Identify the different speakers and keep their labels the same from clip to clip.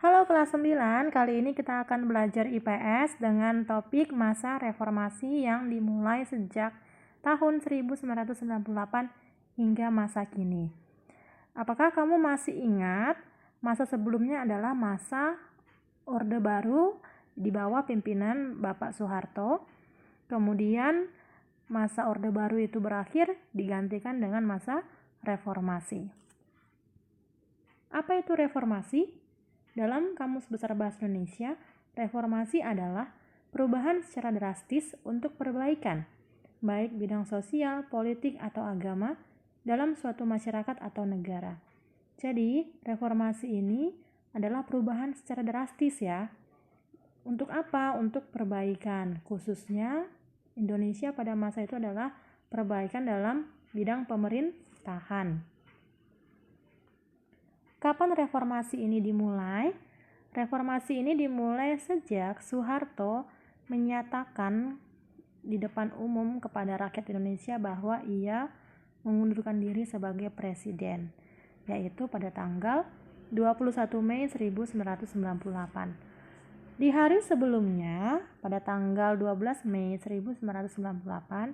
Speaker 1: Halo kelas 9, kali ini kita akan belajar IPS dengan topik masa reformasi yang dimulai sejak tahun 1998 hingga masa kini. Apakah kamu masih ingat masa sebelumnya adalah masa Orde Baru di bawah pimpinan Bapak Soeharto. Kemudian masa Orde Baru itu berakhir digantikan dengan masa reformasi. Apa itu reformasi? Dalam Kamus Besar Bahasa Indonesia, reformasi adalah perubahan secara drastis untuk perbaikan, baik bidang sosial, politik, atau agama dalam suatu masyarakat atau negara. Jadi, reformasi ini adalah perubahan secara drastis ya. Untuk apa? Untuk perbaikan. Khususnya Indonesia pada masa itu adalah perbaikan dalam bidang pemerintahan. Kapan reformasi ini dimulai? Reformasi ini dimulai sejak Soeharto menyatakan di depan umum kepada rakyat Indonesia bahwa ia mengundurkan diri sebagai presiden, yaitu pada tanggal 21 Mei 1998. Di hari sebelumnya, pada tanggal 12 Mei 1998,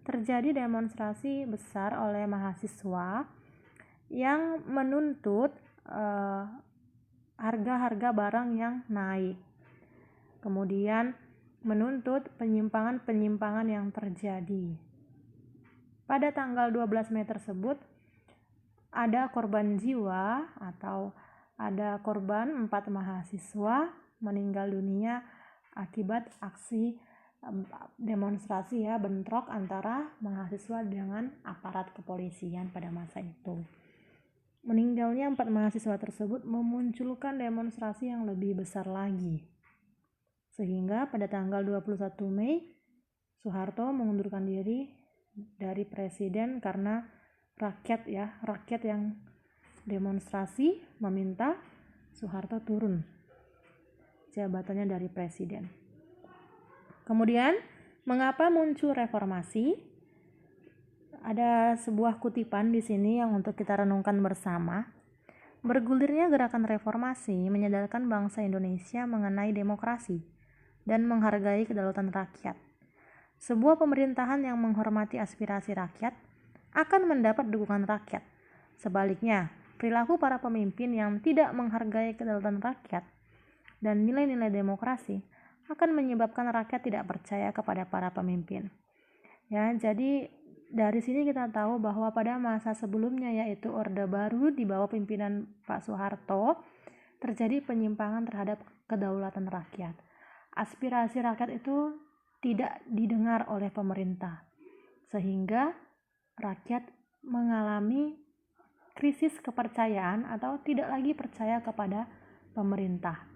Speaker 1: terjadi demonstrasi besar oleh mahasiswa yang menuntut harga-harga barang yang naik. Kemudian menuntut penyimpangan-penyimpangan yang terjadi. Pada tanggal 12 Mei tersebut ada korban jiwa atau ada korban 4 mahasiswa meninggal dunia akibat aksi demonstrasi bentrok antara mahasiswa dengan aparat kepolisian pada masa itu. Meninggalnya 4 mahasiswa tersebut memunculkan demonstrasi yang lebih besar lagi. Sehingga pada tanggal 21 Mei, Soeharto mengundurkan diri dari presiden karena rakyat yang demonstrasi meminta Soeharto turun jabatannya dari presiden. Kemudian, mengapa muncul reformasi? Ada sebuah kutipan di sini yang untuk kita renungkan bersama. Bergulirnya gerakan reformasi menyadarkan bangsa Indonesia mengenai demokrasi dan menghargai kedaulatan rakyat. Sebuah pemerintahan yang menghormati aspirasi rakyat akan mendapat dukungan rakyat. Sebaliknya, perilaku para pemimpin yang tidak menghargai kedaulatan rakyat dan nilai-nilai demokrasi akan menyebabkan rakyat tidak percaya kepada para pemimpin. Jadi dari sini kita tahu bahwa pada masa sebelumnya yaitu Orde Baru di bawah pimpinan Pak Soeharto terjadi penyimpangan terhadap kedaulatan rakyat. Aspirasi rakyat itu tidak didengar oleh pemerintah sehingga rakyat mengalami krisis kepercayaan atau tidak lagi percaya kepada pemerintah.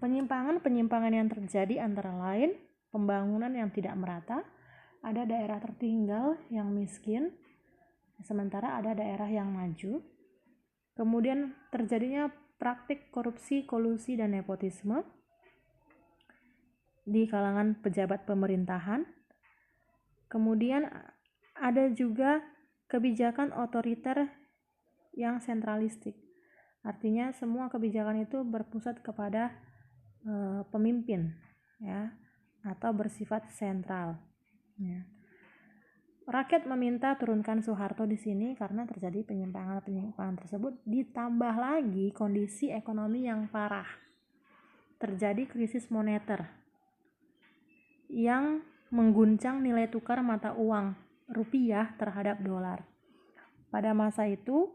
Speaker 1: Penyimpangan-penyimpangan yang terjadi antara lain pembangunan yang tidak merata, ada daerah tertinggal yang miskin, sementara ada daerah yang maju. Kemudian terjadinya praktik korupsi, kolusi, dan nepotisme di kalangan pejabat pemerintahan. Kemudian ada juga kebijakan otoriter yang sentralistik. Artinya semua kebijakan itu berpusat kepada pemimpin atau bersifat sentral. Rakyat meminta turunkan Soeharto di sini karena terjadi penyimpangan tersebut, ditambah lagi kondisi ekonomi yang parah. Terjadi krisis moneter yang mengguncang nilai tukar mata uang rupiah terhadap dolar. Pada masa itu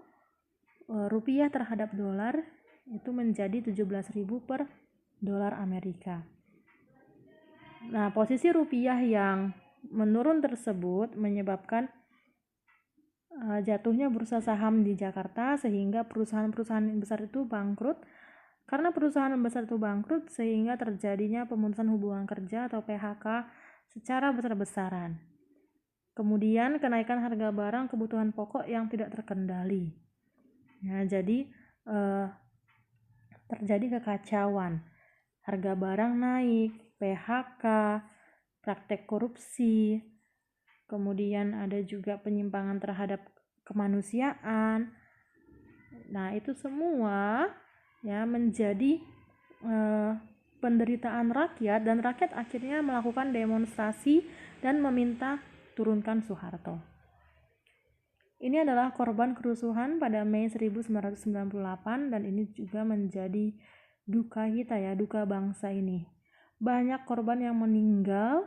Speaker 1: rupiah terhadap dolar itu menjadi 17.000 per dolar Amerika. Nah, posisi rupiah yang menurun tersebut menyebabkan jatuhnya bursa saham di Jakarta sehingga perusahaan-perusahaan besar itu bangkrut. Karena perusahaan besar itu bangkrut sehingga terjadinya pemutusan hubungan kerja atau PHK secara besar-besaran. Kemudian kenaikan harga barang kebutuhan pokok yang tidak terkendali. Jadi terjadi kekacauan. Harga barang naik, PHK, praktek korupsi, kemudian ada juga penyimpangan terhadap kemanusiaan. Nah, itu semua ya menjadi penderitaan rakyat, dan rakyat akhirnya melakukan demonstrasi dan meminta turunkan Soeharto. Ini adalah korban kerusuhan pada Mei 1998, dan ini juga menjadi duka kita ya, duka bangsa ini. Banyak korban yang meninggal,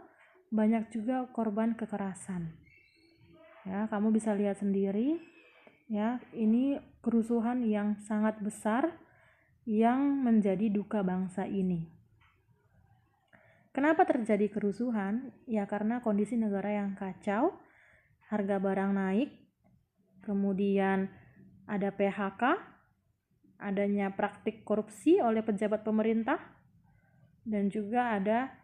Speaker 1: banyak juga korban kekerasan. Ya, kamu bisa lihat sendiri ya, ini kerusuhan yang sangat besar yang menjadi duka bangsa ini. Kenapa terjadi kerusuhan? Ya karena kondisi negara yang kacau, harga barang naik, kemudian ada PHK, adanya praktik korupsi oleh pejabat pemerintah, dan juga ada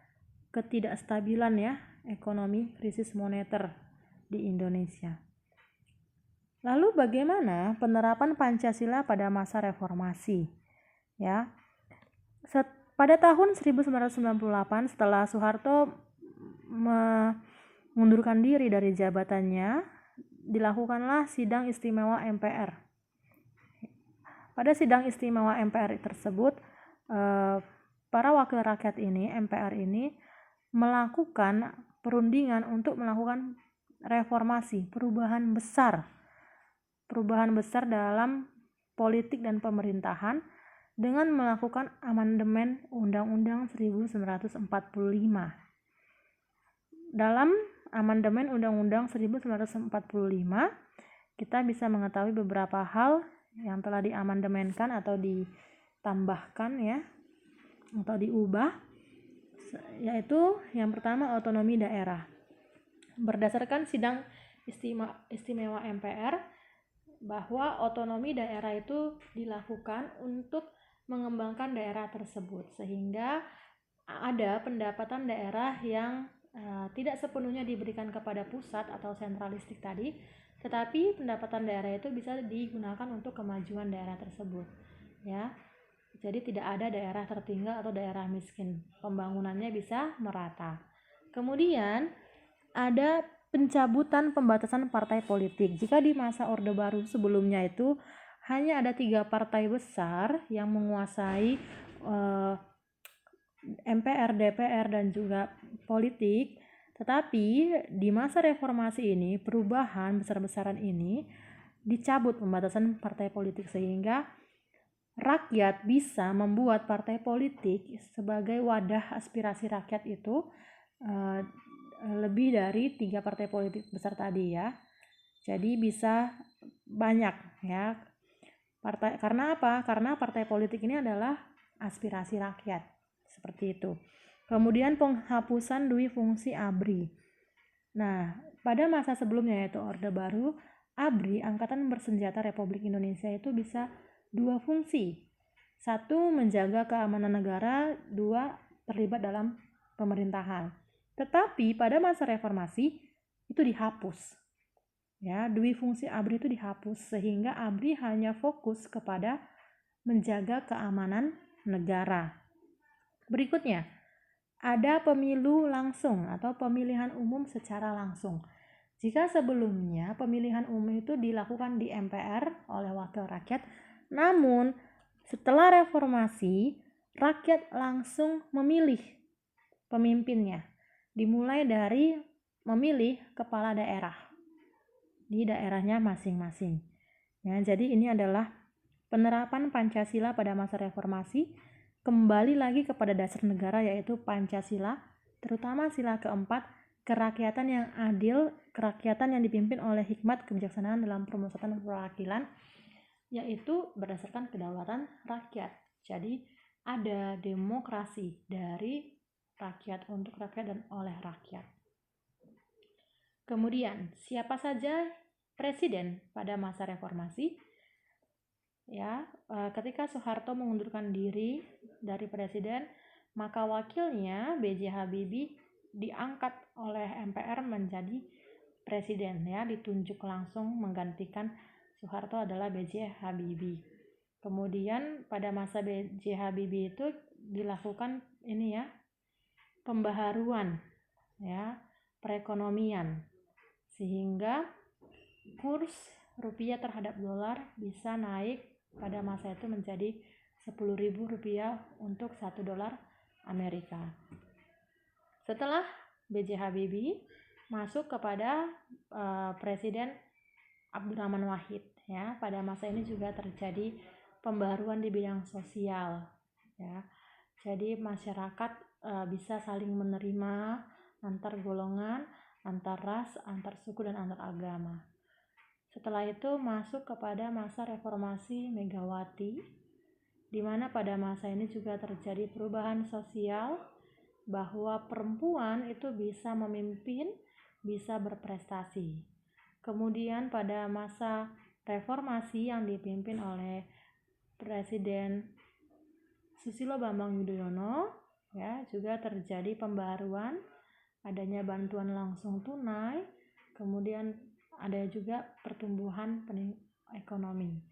Speaker 1: ketidakstabilan ya ekonomi, krisis moneter di Indonesia. Lalu bagaimana penerapan Pancasila pada masa reformasi? Ya, pada tahun 1998 setelah Soeharto mengundurkan diri dari jabatannya, dilakukanlah sidang istimewa MPR. Pada sidang istimewa MPR tersebut, para wakil rakyat ini, MPR ini, melakukan perundingan untuk melakukan reformasi, perubahan besar dalam politik dan pemerintahan dengan melakukan amandemen Undang-Undang 1945. Dalam amandemen Undang-Undang 1945, kita bisa mengetahui beberapa hal yang telah diamandemenkan atau ditambahkan ya, atau diubah, yaitu yang pertama otonomi daerah. Berdasarkan sidang istimewa MPR, bahwa otonomi daerah itu dilakukan untuk mengembangkan daerah tersebut, sehingga ada pendapatan daerah yang tidak sepenuhnya diberikan kepada pusat atau sentralistik tadi, tetapi pendapatan daerah itu bisa digunakan untuk kemajuan daerah tersebut ya. Jadi tidak ada daerah tertinggal atau daerah miskin, pembangunannya bisa merata. Kemudian ada pencabutan pembatasan partai politik. Jika di masa Orde Baru sebelumnya itu hanya ada 3 partai besar yang menguasai MPR, DPR, dan juga politik, tetapi di masa reformasi ini, perubahan besar-besaran ini, dicabut pembatasan partai politik sehingga rakyat bisa membuat partai politik sebagai wadah aspirasi rakyat itu lebih dari 3 partai politik besar tadi ya. Jadi bisa banyak ya partai. Karena apa? Karena partai politik ini adalah aspirasi rakyat, seperti itu. Kemudian penghapusan dui fungsi ABRI. Nah, pada masa sebelumnya yaitu Orde Baru, ABRI, Angkatan Bersenjata Republik Indonesia, itu bisa 2 fungsi. 1, menjaga keamanan negara, 2, terlibat dalam pemerintahan. Tetapi pada masa reformasi itu dihapus. Ya, dui fungsi ABRI itu dihapus sehingga ABRI hanya fokus kepada menjaga keamanan negara. Berikutnya, ada pemilu langsung atau pemilihan umum secara langsung. Jika sebelumnya pemilihan umum itu dilakukan di MPR oleh wakil rakyat, namun setelah reformasi, rakyat langsung memilih pemimpinnya. Dimulai dari memilih kepala daerah di daerahnya masing-masing. Ya, jadi ini adalah penerapan Pancasila pada masa reformasi, kembali lagi kepada dasar negara yaitu Pancasila, terutama sila keempat, kerakyatan yang adil, kerakyatan yang dipimpin oleh hikmat kebijaksanaan dalam permusatan perwakilan, yaitu berdasarkan kedaulatan rakyat. Jadi ada demokrasi dari rakyat, untuk rakyat, dan oleh rakyat. Kemudian, siapa saja presiden pada masa reformasi? Ya, ketika Soeharto mengundurkan diri dari presiden, maka wakilnya B.J. Habibie diangkat oleh MPR menjadi presiden ya, ditunjuk langsung menggantikan Soeharto adalah B.J. Habibie. Kemudian pada masa B.J. Habibie itu dilakukan ini ya, pembaharuan ya, perekonomian, sehingga kurs rupiah terhadap dolar bisa naik pada masa itu menjadi Rp10.000 untuk $1 Amerika. Setelah B.J. Habibie masuk kepada Presiden Abdurrahman Wahid, ya. Pada masa ini juga terjadi pembaruan di bidang sosial, ya. Jadi masyarakat bisa saling menerima antar golongan, antar ras, antar suku, dan antar agama. Setelah itu masuk kepada masa reformasi Megawati, di mana pada masa ini juga terjadi perubahan sosial, bahwa perempuan itu bisa memimpin, bisa berprestasi. Kemudian pada masa reformasi yang dipimpin oleh Presiden Susilo Bambang Yudhoyono, ya, juga terjadi pembaruan, adanya bantuan langsung tunai, kemudian ada juga pertumbuhan ekonomi.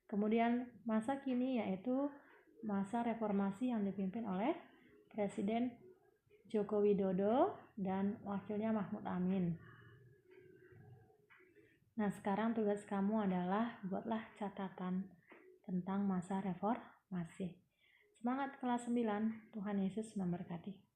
Speaker 1: Kemudian masa kini yaitu masa reformasi yang dipimpin oleh Presiden Joko Widodo dan wakilnya Mahmud Amin. Nah, sekarang tugas kamu adalah buatlah catatan tentang masa reformasi. Semangat kelas 9, Tuhan Yesus memberkati.